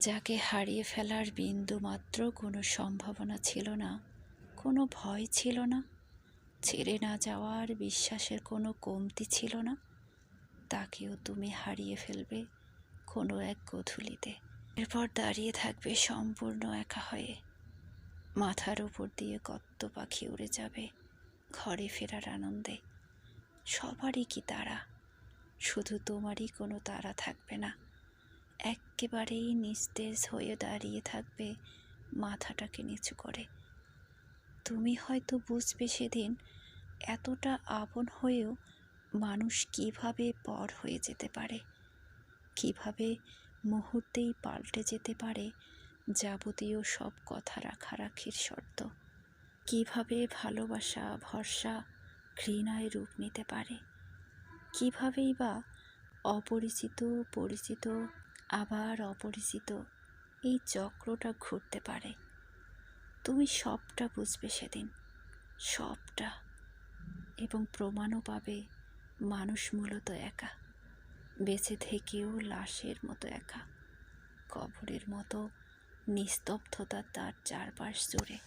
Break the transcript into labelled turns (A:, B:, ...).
A: যাকে হারিয়ে ফেলার বিন্দুমাত্র কোনো সম্ভাবনা ছিল না, কোনো ভয় ছিল না, ছেড়ে না যাওয়ার বিশ্বাসের কোনো কমতি ছিল না, তাকেও তুমি হারিয়ে ফেলবে কোনো এক গোধূলিতে। এরপর দাঁড়িয়ে থাকবে সম্পূর্ণ একা হয়ে। মাথার উপর দিয়ে কত পাখি উড়ে যাবে ঘরে ফেরার আনন্দে। সবারই কি তারা, শুধু তোমারই কোনো তারা থাকবে না। এক্কেবারেই নিস্তেজ হয়ে দাঁড়িয়ে থাকবে মাথাটাকে নিচু করে। তুমি হয়তো বুঝবে সেদিন এতটা আপন হয়েও মানুষ কিভাবে পর হয়ে যেতে পারে, কিভাবে মুহূর্তেই পাল্টে যেতে পারে যাবতীয় সব কথা রাখারাখির শর্ত, কিভাবে ভালোবাসা, ভরসা, ঘৃণায় রূপ নিতে পারে, কিভাবেই বা অপরিচিত, পরিচিত, আবার অপরিচিত এই চক্রটা ঘুরতে পারে। তুমি সবটা বুঝবে সেদিন, সবটা। এবং প্রমাণও পাবে মানুষ মূলত একা, বেঁচে থেকেও লাশের মতো একা, কবরের মতো নিস্তব্ধতা তার চারপাশ জুড়ে।